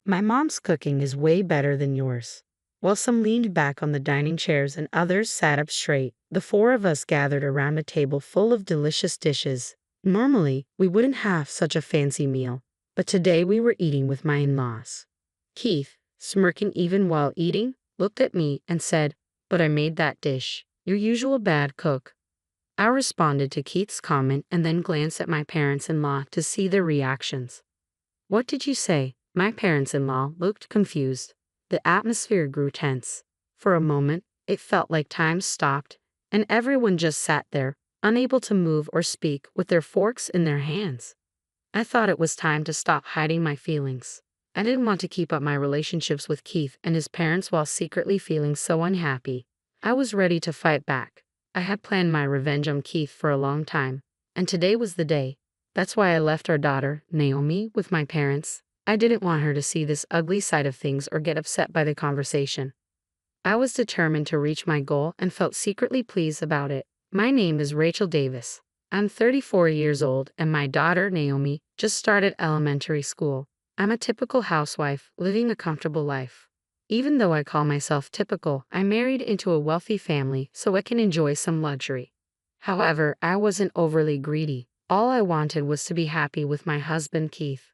My mom's cooking is way better than yours. While some leaned back on the dining chairs and others sat up straight, the four of us gathered around a table full of delicious dishes. Normally, we wouldn't have such a fancy meal, but today we were eating with my in-laws. Keith, smirking even while eating, looked at me and said, "But I made that dish. Your usual bad cook." I responded to Keith's comment and then glanced at my parents-in-law to see their reactions. "What did you say?" My parents-in-law looked confused. The atmosphere grew tense. For a moment, it felt like time stopped, and everyone just sat there, unable to move or speak, with their forks in their hands. I thought it was time to stop hiding my feelings. I didn't want to keep up my relationships with Keith and his parents while secretly feeling so unhappy. I was ready to fight back. I had planned my revenge on Keith for a long time, and today was the day. That's why I left our daughter, Naomi, with my parents. I didn't want her to see this ugly side of things or get upset by the conversation. I was determined to reach my goal and felt secretly pleased about it. My name is Rachel Davis. I'm 34 years old, and my daughter, Naomi, just started elementary school. I'm a typical housewife, living a comfortable life. Even though I call myself typical, I married into a wealthy family so I can enjoy some luxury. However, I wasn't overly greedy. All I wanted was to be happy with my husband, Keith.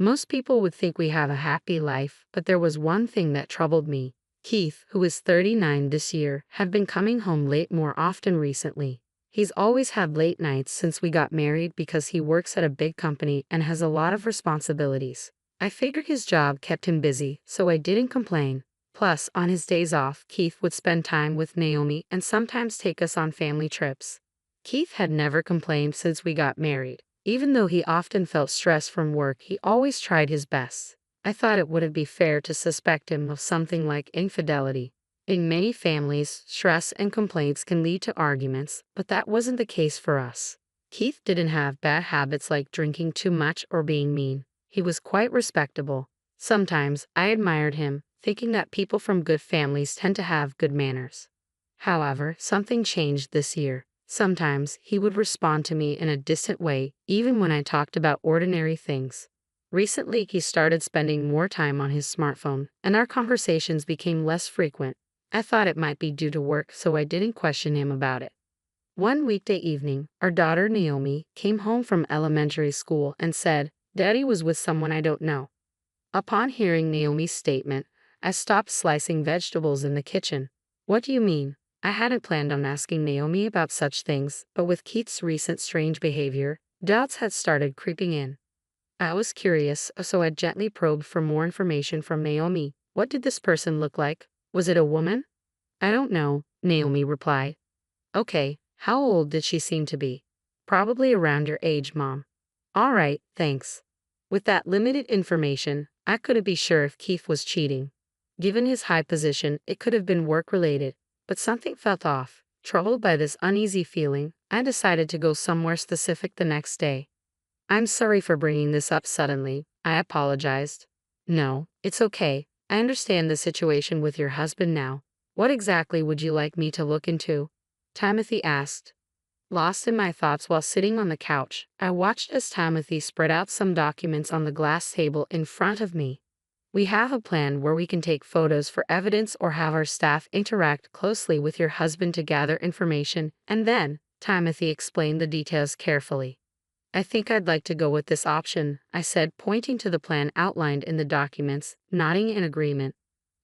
Most people would think we have a happy life, but there was one thing that troubled me. Keith, who is 39 this year, had been coming home late more often recently. He's always had late nights since we got married because he works at a big company and has a lot of responsibilities. I figured his job kept him busy, so I didn't complain. Plus, on his days off, Keith would spend time with Naomi and sometimes take us on family trips. Keith had never complained since we got married. Even though he often felt stressed from work, he always tried his best. I thought it wouldn't be fair to suspect him of something like infidelity. In many families, stress and complaints can lead to arguments, but that wasn't the case for us. Keith didn't have bad habits like drinking too much or being mean. He was quite respectable. Sometimes I admired him, thinking that people from good families tend to have good manners. However, something changed this year. Sometimes he would respond to me in a distant way, even when I talked about ordinary things. Recently, he started spending more time on his smartphone, and our conversations became less frequent. I thought it might be due to work, so I didn't question him about it. One weekday evening, our daughter Naomi came home from elementary school and said, "Daddy was with someone I don't know." Upon hearing Naomi's statement, I stopped slicing vegetables in the kitchen. "What do you mean?" I hadn't planned on asking Naomi about such things, but with Keith's recent strange behavior, doubts had started creeping in. I was curious, so I gently probed for more information from Naomi. "What did this person look like? Was it a woman?" "I don't know," Naomi replied. "Okay, how old did she seem to be?" "Probably around your age, Mom." "All right, thanks." With that limited information, I couldn't be sure if Keith was cheating. Given his high position, it could have been work-related, but something felt off. Troubled by this uneasy feeling, I decided to go somewhere specific the next day. "I'm sorry for bringing this up suddenly," I apologized. "No, it's okay. I understand the situation with your husband now. What exactly would you like me to look into?" Timothy asked. Lost in my thoughts while sitting on the couch, I watched as Timothy spread out some documents on the glass table in front of me. "We have a plan where we can take photos for evidence or have our staff interact closely with your husband to gather information, and then," Timothy explained the details carefully. "I think I'd like to go with this option," I said, pointing to the plan outlined in the documents, nodding in agreement.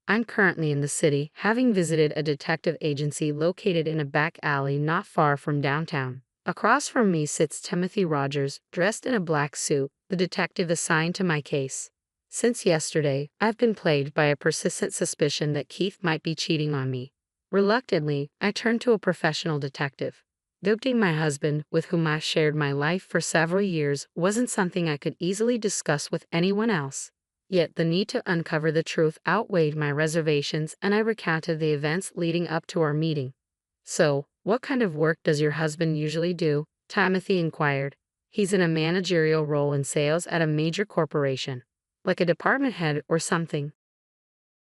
"I'm currently in the city, having visited a detective agency located in a back alley not far from downtown. Across from me sits Timothy Rogers, dressed in a black suit, the detective assigned to my case. Since yesterday, I've been plagued by a persistent suspicion that Keith might be cheating on me. Reluctantly, I turned to a professional detective. Doubting my husband, with whom I shared my life for several years, wasn't something I could easily discuss with anyone else. Yet the need to uncover the truth outweighed my reservations, and I recounted the events leading up to our meeting. "So, what kind of work does your husband usually do?" Timothy inquired. "He's in a managerial role in sales at a major corporation. Like a department head or something?"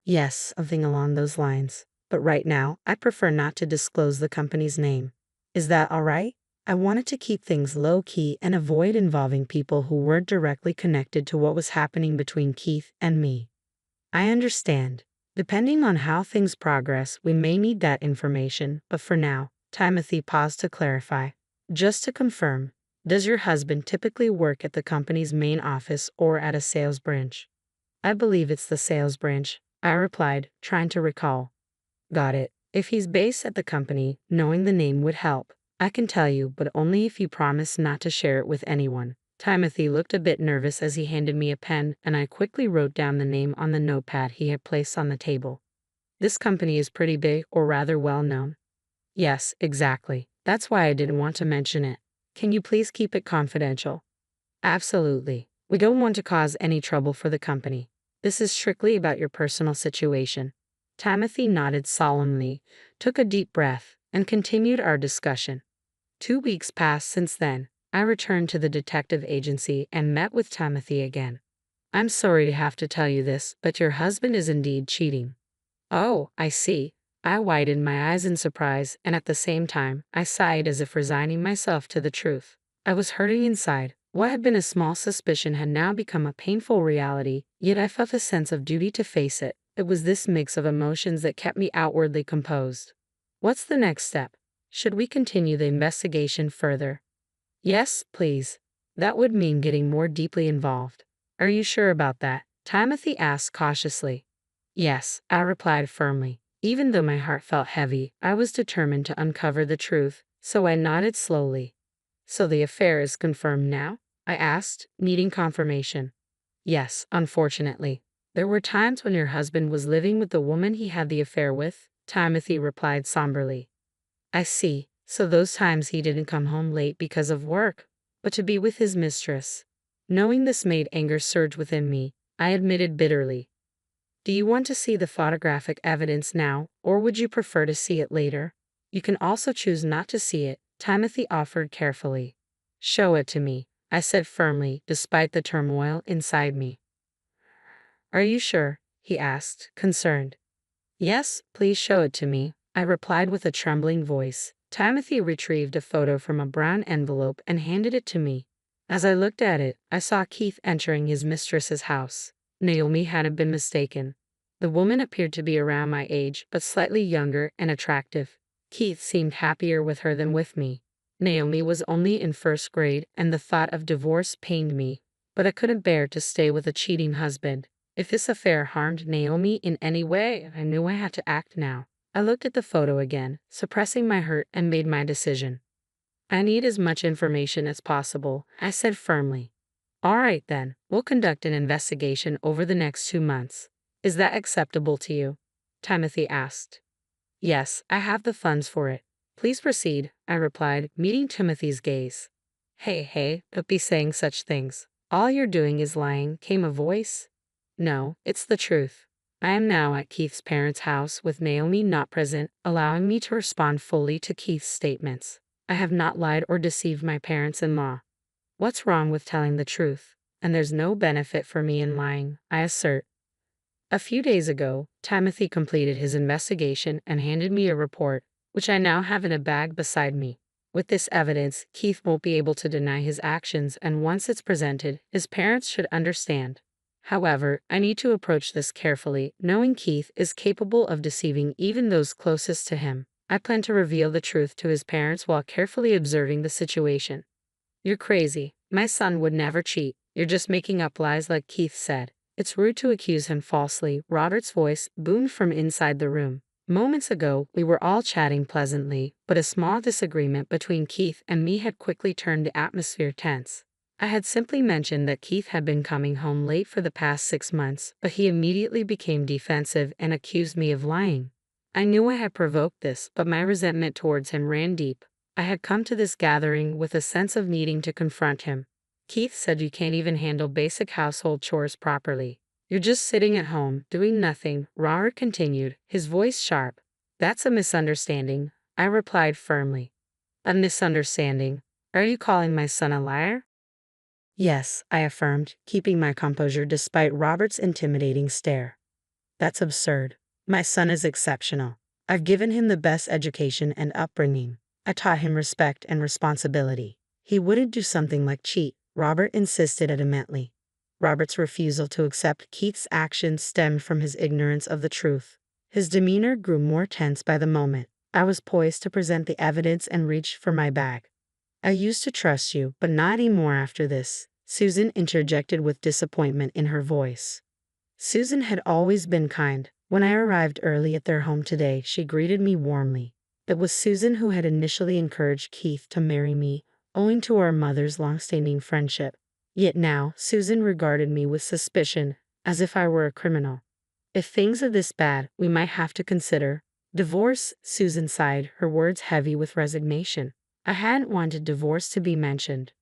"Yes, something along those lines. But right now, I prefer not to disclose the company's name. Is that all right?" I wanted to keep things low-key and avoid involving people who weren't directly connected to what was happening between Keith and me. I understand. Depending on how things progress, we may need that information, but for now, Timothy paused to clarify. Just to confirm, does your husband typically work at the company's main office or at a sales branch? I believe it's the sales branch, I replied, trying to recall. Got it. If he's based at the company, knowing the name would help. I can tell you, but only if you promise not to share it with anyone. Timothy looked a bit nervous as he handed me a pen, and I quickly wrote down the name on the notepad he had placed on the table. This company is pretty big, or rather well known. Yes, exactly. That's why I didn't want to mention it. Can you please keep it confidential? Absolutely. We don't want to cause any trouble for the company. This is strictly about your personal situation. Timothy nodded solemnly, took a deep breath, and continued our discussion. 2 weeks passed since then. I returned to the detective agency and met with Timothy again. I'm sorry to have to tell you this, but your husband is indeed cheating. Oh, I see. I widened my eyes in surprise, and at the same time, I sighed as if resigning myself to the truth. I was hurting inside. What had been a small suspicion had now become a painful reality, yet I felt a sense of duty to face it. It was this mix of emotions that kept me outwardly composed. What's the next step? Should we continue the investigation further? Yes, please. That would mean getting more deeply involved. Are you sure about that? Timothy asked cautiously. Yes, I replied firmly. Even though my heart felt heavy, I was determined to uncover the truth, so I nodded slowly. So the affair is confirmed now? I asked, needing confirmation. Yes, unfortunately. There were times when your husband was living with the woman he had the affair with, Timothy replied somberly. I see. So those times he didn't come home late because of work, but to be with his mistress. Knowing this made anger surge within me, I admitted bitterly. Do you want to see the photographic evidence now, or would you prefer to see it later? You can also choose not to see it, Timothy offered carefully. Show it to me, I said firmly, despite the turmoil inside me. Are you sure? He asked, concerned. Yes, please show it to me, I replied with a trembling voice. Timothy retrieved a photo from a brown envelope and handed it to me. As I looked at it, I saw Keith entering his mistress's house. Naomi hadn't been mistaken. The woman appeared to be around my age, but slightly younger and attractive. Keith seemed happier with her than with me. Naomi was only in first grade, and the thought of divorce pained me, but I couldn't bear to stay with a cheating husband. If this affair harmed Naomi in any way, I knew I had to act now. I looked at the photo again, suppressing my hurt, and made my decision. I need as much information as possible, I said firmly. All right then, we'll conduct an investigation over the next 2 months. Is that acceptable to you? Timothy asked. Yes, I have the funds for it. Please proceed, I replied, meeting Timothy's gaze. Hey, don't be saying such things. All you're doing is lying, came a voice. No, it's the truth. I am now at Keith's parents' house with Naomi not present, allowing me to respond fully to Keith's statements. I have not lied or deceived my parents-in-law. What's wrong with telling the truth? And there's no benefit for me in lying, I assert. A few days ago, Timothy completed his investigation and handed me a report, which I now have in a bag beside me. With this evidence, Keith won't be able to deny his actions, and once it's presented, his parents should understand. However, I need to approach this carefully, knowing Keith is capable of deceiving even those closest to him. I plan to reveal the truth to his parents while carefully observing the situation. You're crazy. My son would never cheat. You're just making up lies like Keith said. It's rude to accuse him falsely, Robert's voice boomed from inside the room. Moments ago, we were all chatting pleasantly, but a small disagreement between Keith and me had quickly turned the atmosphere tense. I had simply mentioned that Keith had been coming home late for the past 6 months, but he immediately became defensive and accused me of lying. I knew I had provoked this, but my resentment towards him ran deep. I had come to this gathering with a sense of needing to confront him. Keith said you can't even handle basic household chores properly. You're just sitting at home, doing nothing, Robert continued, his voice sharp. That's a misunderstanding, I replied firmly. A misunderstanding? Are you calling my son a liar? Yes, I affirmed, keeping my composure despite Robert's intimidating stare. That's absurd. My son is exceptional. I've given him the best education and upbringing. I taught him respect and responsibility. He wouldn't do something like cheat, Robert insisted adamantly. Robert's refusal to accept Keith's actions stemmed from his ignorance of the truth. His demeanor grew more tense by the moment. I was poised to present the evidence and reached for my bag. I used to trust you, but not anymore after this, Susan interjected with disappointment in her voice. Susan had always been kind. When I arrived early at their home today, she greeted me warmly. It was Susan who had initially encouraged Keith to marry me, owing to our mother's long-standing friendship. Yet now, Susan regarded me with suspicion, as if I were a criminal. If things are this bad, we might have to consider divorce, Susan sighed, her words heavy with resignation. I hadn't wanted divorce to be mentioned.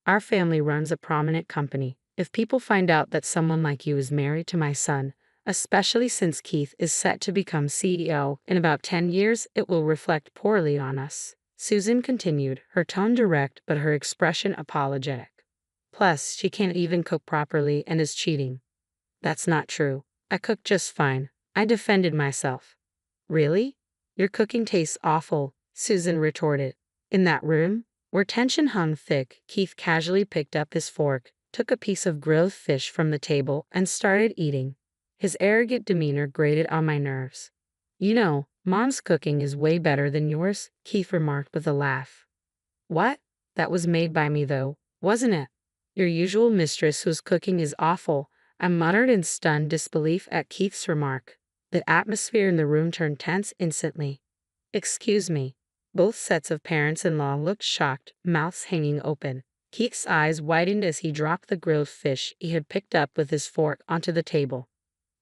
Our family runs a prominent company. If people find out that someone like you is married to my son, especially since Keith is set to become CEO in about 10 years, it will reflect poorly on us. Susan continued, her tone direct but her expression apologetic. Plus, she can't even cook properly and is cheating. That's not true. I cook just fine. I defended myself. Really? Your cooking tastes awful, Susan retorted. In that room, where tension hung thick, Keith casually picked up his fork, took a piece of grilled fish from the table, and started eating. His arrogant demeanor grated on my nerves. You know, Mom's cooking is way better than yours, Keith remarked with a laugh. What? That was made by me though, wasn't it? Your usual mistress whose cooking is awful, I muttered in stunned disbelief at Keith's remark. The atmosphere in the room turned tense instantly. Excuse me. Both sets of parents-in-law looked shocked, mouths hanging open. Keith's eyes widened as he dropped the grilled fish he had picked up with his fork onto the table.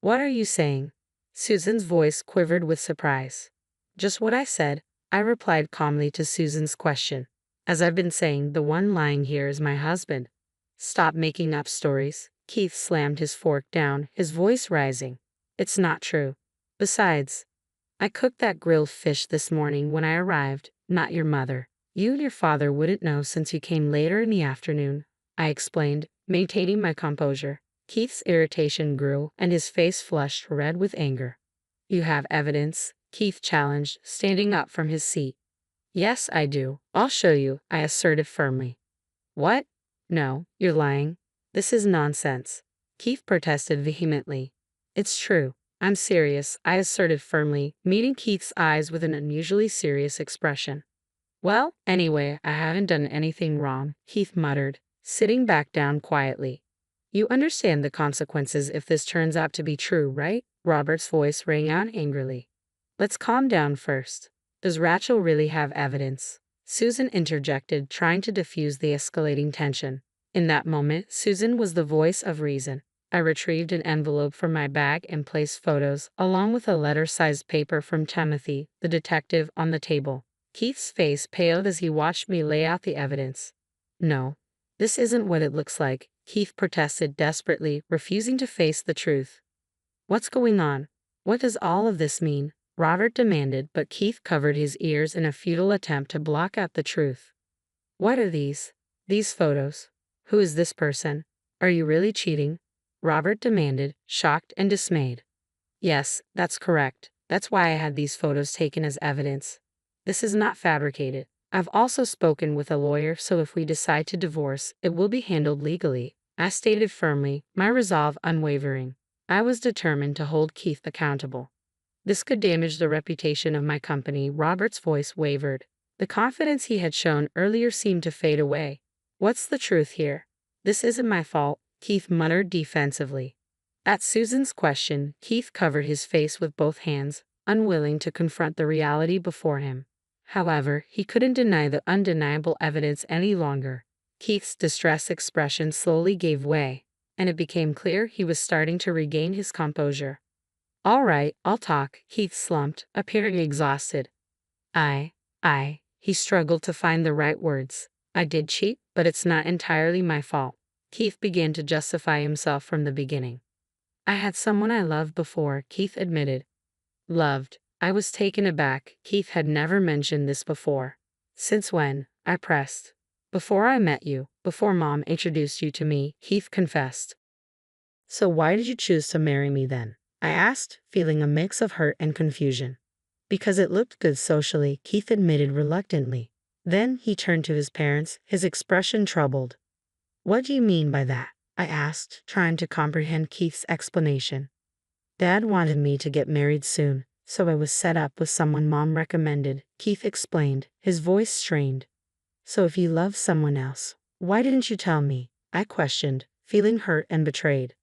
What are you saying? Susan's voice quivered with surprise. Just what I said, I replied calmly to Susan's question. As I've been saying, the one lying here is my husband. Stop making up stories. Keith slammed his fork down, his voice rising. It's not true. Besides, I cooked that grilled fish this morning when I arrived, not your mother. You and your father wouldn't know since you came later in the afternoon, I explained, maintaining my composure. Keith's irritation grew, and his face flushed red with anger. You have evidence? Keith challenged, standing up from his seat. Yes, I do. I'll show you, I asserted firmly. What? No, you're lying. This is nonsense. Keith protested vehemently. It's true. I'm serious, I asserted firmly, meeting Keith's eyes with an unusually serious expression. Well, anyway, I haven't done anything wrong, Keith muttered, sitting back down quietly. You understand the consequences if this turns out to be true, right? Robert's voice rang out angrily. Let's calm down first. Does Rachel really have evidence? Susan interjected, trying to diffuse the escalating tension. In that moment, Susan was the voice of reason. I retrieved an envelope from my bag and placed photos, along with a letter-sized paper from Timothy, the detective, on the table. Keith's face paled as he watched me lay out the evidence. No, this isn't what it looks like, Keith protested desperately, refusing to face the truth. What's going on? What does all of this mean? Robert demanded, but Keith covered his ears in a futile attempt to block out the truth. What are these? These photos. Who is this person? Are you really cheating? Robert demanded, shocked and dismayed. Yes, that's correct. That's why I had these photos taken as evidence. This is not fabricated. I've also spoken with a lawyer, so if we decide to divorce, it will be handled legally, I stated firmly, my resolve unwavering. I was determined to hold Keith accountable. This could damage the reputation of my company. Robert's voice wavered. The confidence he had shown earlier seemed to fade away. What's the truth here? This isn't my fault, Keith muttered defensively. At Susan's question, Keith covered his face with both hands, unwilling to confront the reality before him. However, he couldn't deny the undeniable evidence any longer. Keith's distressed expression slowly gave way, and it became clear he was starting to regain his composure. All right, I'll talk, Keith slumped, appearing exhausted. He struggled to find the right words. I did cheat, but it's not entirely my fault. Keith began to justify himself from the beginning. I had someone I loved before, Keith admitted. Loved. I was taken aback. Keith had never mentioned this before. Since when? I pressed. Before I met you, before Mom introduced you to me, Keith confessed. So why did you choose to marry me then? I asked, feeling a mix of hurt and confusion. Because it looked good socially, Keith admitted reluctantly. Then he turned to his parents, his expression troubled. What do you mean by that? I asked, trying to comprehend Keith's explanation. Dad wanted me to get married soon, so I was set up with someone Mom recommended, Keith explained, his voice strained. So if you love someone else, why didn't you tell me? I questioned, feeling hurt and betrayed.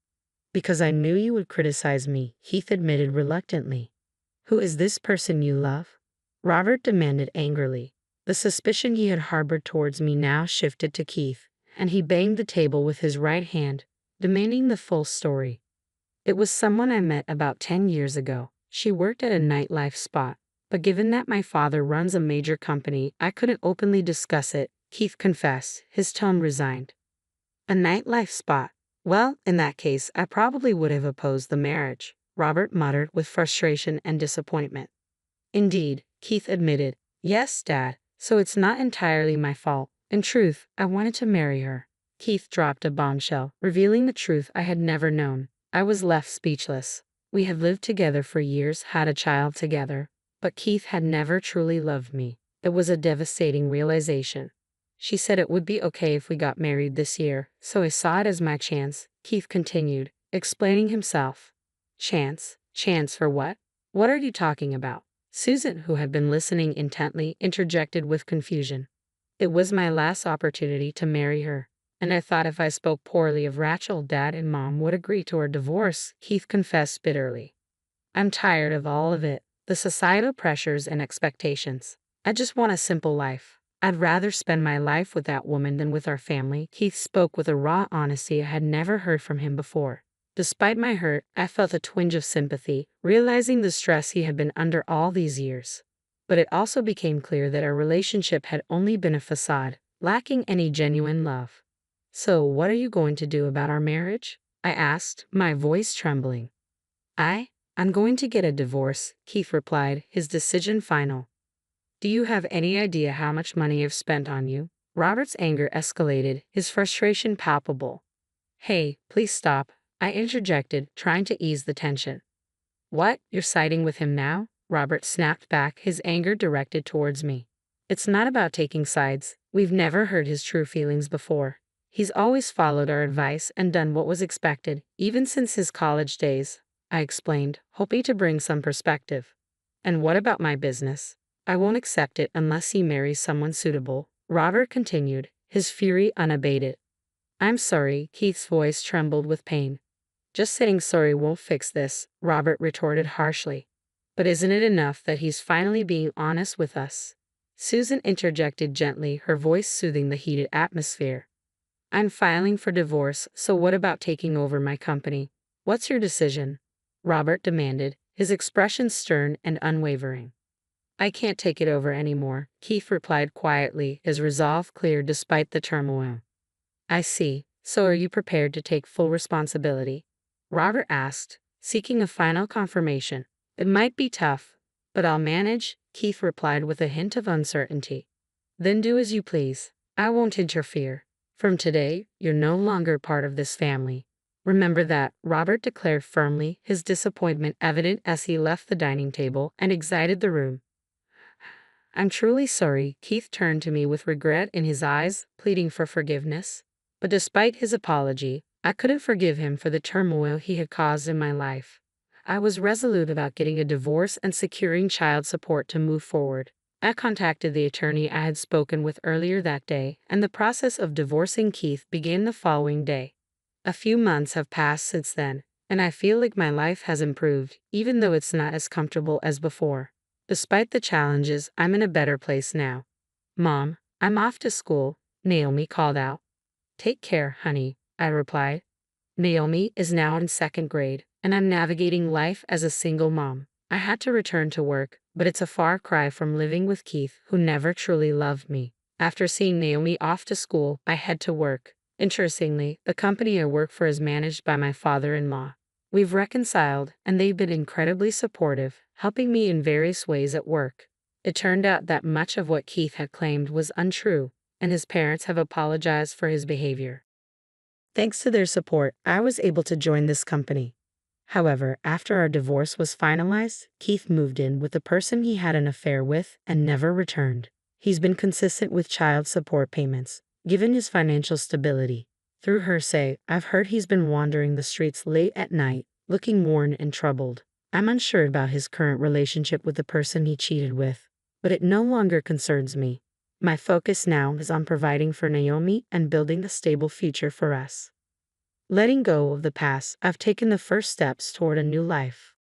Because I knew you would criticize me, Keith admitted reluctantly. Who is this person you love? Robert demanded angrily. The suspicion he had harbored towards me now shifted to Keith, and he banged the table with his right hand, demanding the full story. It was someone I met about 10 years ago. She worked at a nightlife spot, but given that my father runs a major company, I couldn't openly discuss it, Keith confessed, his tone resigned. A nightlife spot? Well, in that case, I probably would have opposed the marriage, Robert muttered with frustration and disappointment. Indeed, Keith admitted. Yes, Dad, so it's not entirely my fault. In truth, I wanted to marry her. Keith dropped a bombshell, revealing the truth I had never known. I was left speechless. We had lived together for years, had a child together, but Keith had never truly loved me. It was a devastating realization. She said it would be okay if we got married this year, so I saw it as my chance, Keith continued, explaining himself. Chance? Chance for what? What are you talking about? Susan, who had been listening intently, interjected with confusion. It was my last opportunity to marry her, and I thought if I spoke poorly of Rachel, Dad and Mom would agree to our divorce, Keith confessed bitterly. I'm tired of all of it, the societal pressures and expectations. I just want a simple life. I'd rather spend my life with that woman than with our family. Keith spoke with a raw honesty I had never heard from him before. Despite my hurt, I felt a twinge of sympathy, realizing the stress he had been under all these years. But it also became clear that our relationship had only been a facade, lacking any genuine love. So, what are you going to do about our marriage? I asked, my voice trembling. I'm going to get a divorce, Keith replied, his decision final. Do you have any idea how much money I've spent on you? Robert's anger escalated, his frustration palpable. Hey, please stop, I interjected, trying to ease the tension. What, you're siding with him now? Robert snapped back, his anger directed towards me. It's not about taking sides. We've never heard his true feelings before. He's always followed our advice and done what was expected, even since his college days, I explained, hoping to bring some perspective. And what about my business? I won't accept it unless he marries someone suitable, Robert continued, his fury unabated. I'm sorry, Keith's voice trembled with pain. Just saying sorry won't fix this, Robert retorted harshly. But isn't it enough that he's finally being honest with us? Susan interjected gently, her voice soothing the heated atmosphere. I'm filing for divorce, so what about taking over my company? What's your decision? Robert demanded, his expression stern and unwavering. I can't take it over anymore, Keith replied quietly, his resolve clear despite the turmoil. I see. So are you prepared to take full responsibility? Robert asked, seeking a final confirmation. It might be tough, but I'll manage, Keith replied with a hint of uncertainty. Then do as you please. I won't interfere. From today, you're no longer part of this family. Remember that, Robert declared firmly, his disappointment evident as he left the dining table and exited the room. I'm truly sorry, Keith turned to me with regret in his eyes, pleading for forgiveness. But despite his apology, I couldn't forgive him for the turmoil he had caused in my life. I was resolute about getting a divorce and securing child support to move forward. I contacted the attorney I had spoken with earlier that day, and the process of divorcing Keith began the following day. A few months have passed since then, and I feel like my life has improved, even though it's not as comfortable as before. Despite the challenges, I'm in a better place now. Mom, I'm off to school, Naomi called out. Take care, honey, I replied. Naomi is now in second grade, and I'm navigating life as a single mom. I had to return to work, but it's a far cry from living with Keith, who never truly loved me. After seeing Naomi off to school, I head to work. Interestingly, the company I work for is managed by my father-in-law. We've reconciled, and they've been incredibly supportive, helping me in various ways at work. It turned out that much of what Keith had claimed was untrue, and his parents have apologized for his behavior. Thanks to their support, I was able to join this company. However, after our divorce was finalized, Keith moved in with the person he had an affair with and never returned. He's been consistent with child support payments, given his financial stability. through her say, "I've heard he's been wandering the streets late at night, looking worn and troubled. I'm unsure about his current relationship with the person he cheated with, but it no longer concerns me. My focus now is on providing for Naomi and building a stable future for us. Letting go of the past, I've taken the first steps toward a new life."